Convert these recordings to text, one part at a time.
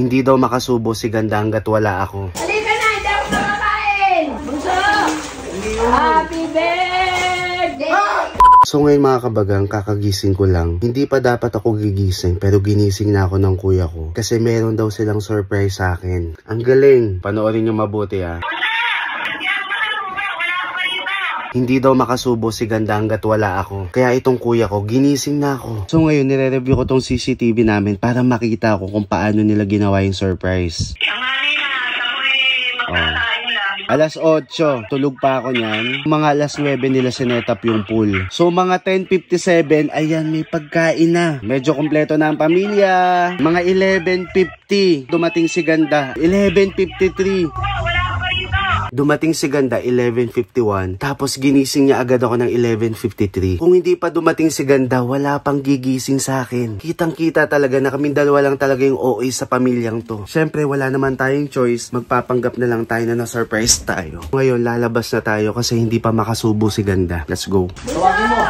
Hindi daw makasubo si Ganda hanggat wala ako. Halika na, hindi ako makakain! Bunso! Happy birthday! So ngayon mga kabagang, kakagising ko lang. Hindi pa dapat ako gigising pero ginising na ako ng kuya ko. Kasi meron daw silang surprise sa akin. Ang galing! Panoorin nyo mabuti ah. Hindi daw makasubo si Ganda hanggat wala ako. Kaya itong kuya ko, ginising na ako. So ngayon, nire-review ko tong CCTV namin para makita ko kung paano nila ginawa yung surprise. Alas 8, tulog pa ako niyan. Mga alas 9 nila sinetap yung pool. So mga 10:57, ayan may pagkain na. Medyo kompleto na ang pamilya. Mga 11:50, dumating si Ganda. 11:53. Dumating si Ganda, 11:51. Tapos ginising niya agad ako ng 11:53. Kung hindi pa dumating si Ganda, wala pang gigising sa akin. Kitang-kita talaga na kaming dalawa lang talaga yung OA sa pamilyang to. Syempre, wala naman tayong choice. Magpapanggap na lang tayo na na-surprise tayo. Ngayon, lalabas na tayo kasi hindi pa makasubo si Ganda. Let's go. Tawagin mo!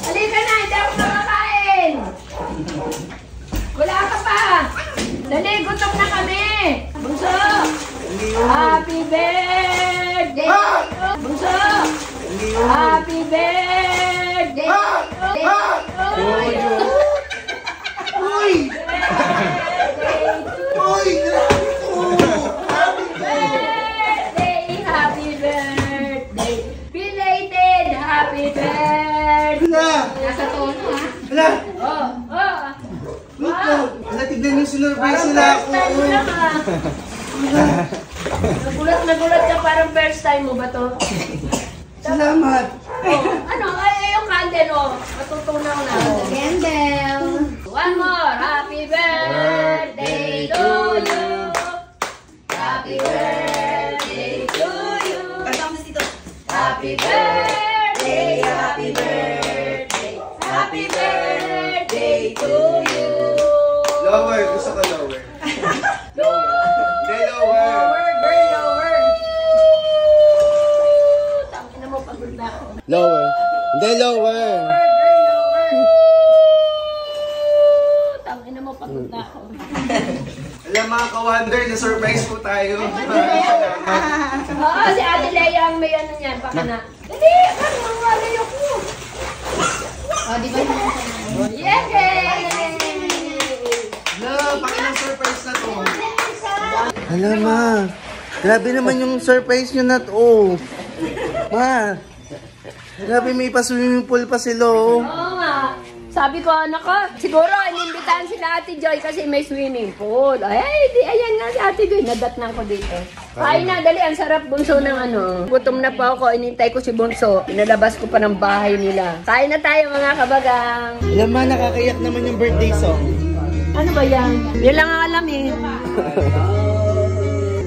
Halika na, hindi ako makakain! Wala ka pa! Dali, gutom na kami! Bunso! Happy birthday! Bunso! Happy birthday! Uy! Uy! Happy birthday! Happy birthday! Belated happy birthday! Nasa tono ha? Hala! Oh! Wait lang! Hala, tignan yung sinurprise nila ako! Nagulat ka, parang first time mo ba to? Salamat! Ano? Ay, yung candle, oh. Matutunaw na. Candle. One more. Happy birthday to you. Happy birthday to you. Happy birthday, happy birthday. Happy birthday to you. Lower! Gusto ko lower. Lower. Hindi, lower. Tangina mo, pagod na ako. Alam mga ka-wonder, na-surprise po tayo. Oo, si Ate Leia ang may ano niyan, baka na. Hindi, ano ang wala ko. Oh, di ba naman? Yay! Pakilang surprise na to. Alam ma, grabe naman yung surprise nyo na to. Ma, grabe may pa-swimming pool pa sila oh. Oo nga. Sabi ko, anak ko, siguro inimbitahan sila Ate Joy kasi may swimming pool. Ay, di, ayan na si Ate Joy. Nadatnan ko dito. Kain na, dali. Ang sarap, Bunso, ng ano. Gutom na pa ako. Inintay ko si Bunso. Pinalabas ko pa ng bahay nila. Kain na tayo, mga kabagang. Alam ma, nakakayak naman yung birthday song. Ano ba yan? Yan lang ang alam eh.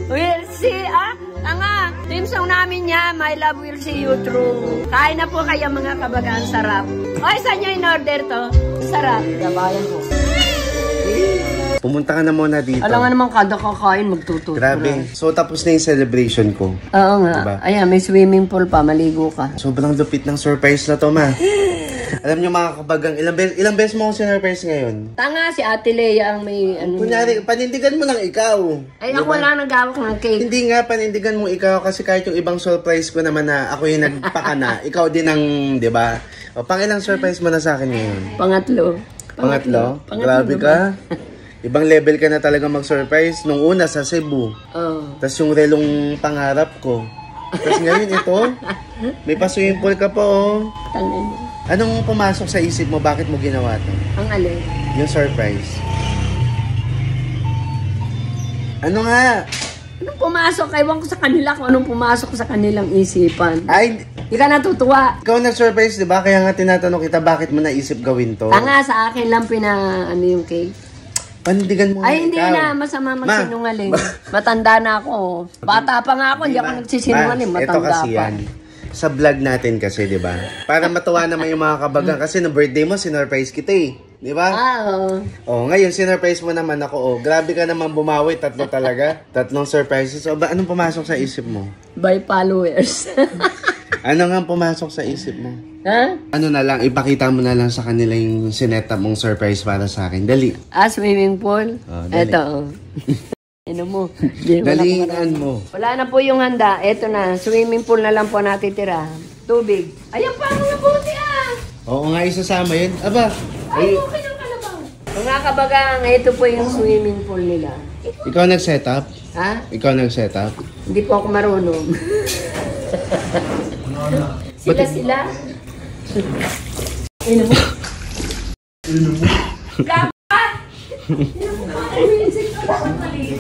We'll see, tanga. Team song namin niya, My Love Will See You Through. Kain na po kayo mga kabagaan, sarap. Oy, saan nyo in-order to? Sarap. Gabayan ko. Pumunta ka na muna dito. Alam nga naman kada kakain, magtututo. Grabe. So, tapos na yung celebration ko. Oo nga. Diba? Ayan, may swimming pool pa. Maligo ka. Sobrang lupit ng surprise na to, ma. Alam nyo mga kabagang, ilang beses mo akong sinurprise ngayon? Tanga, si Ate Leia ang may ano. Kunyari, panindigan mo lang ikaw. Ay, ako wala nagawak ng cake. Hindi nga, panindigan mo ikaw kasi kahit yung ibang surprise ko naman na ako yung nagpakana, ikaw din ang, di ba? O, pangilang surprise mo na sa akin ngayon? Pangatlo. Pangatlo? Grabe ka. Ibang level ka na talaga mag-surprise. Nung una sa Cebu. Oh. Tapos yung relong pangarap ko. Tapos ngayon ito, may pa-swimming pool ka pa oh. Tangin. Anong pumasok sa isip mo? Bakit mo ginawa to? Ang alin? Yung surprise. Ano nga? Anong pumasok? Ewan ko sa kanila kung anong pumasok sa kanilang isipan. Ay, Hindi ka natutuwa. ikaw nag-surprise, di ba? Kaya nga tinatanong kita, bakit mo naisip gawin to? Tanga, sa akin lang ano yung cake. Panindigan mo Ay, hindi ikaw. na. Masama magsinungaling. Matanda na ako. Bata pa nga ako. Hindi ako nagsisinungaling. Ito Matanda kasi pa. yan. Sa vlog natin kasi, di ba? Para matuwa naman yung mga kabagang. Kasi no birthday mo, sinurprise kita eh. Di ba? Oo. Oh, ngayon, sinurprise mo naman ako. Oh, grabe ka naman bumawi. Tatlo talaga. Tatlong surprises. O, anong pumasok sa isip mo? By followers. Ano nga pumasok sa isip mo? Ha? Ano na lang, ipakita mo na lang sa kanila yung sineta mong surprise para sa akin. Dali. Swimming pool? Oh, dali. Ito, oh. Ano mo? Dalingan mo. Wala na po yung handa. Ito na, swimming pool na lang po natitira. Tubig. Ayan pa, mga buti Oo nga, isasama yun. Aba, Ay, okay ng kalabaw. Mga kabagang, ito po yung swimming pool nila. ikaw nag-setup? Ha? Ikaw nag-setup? Hindi po ako marunong. Sila. Ino mo? Ino mo? Dapat! Ino mo?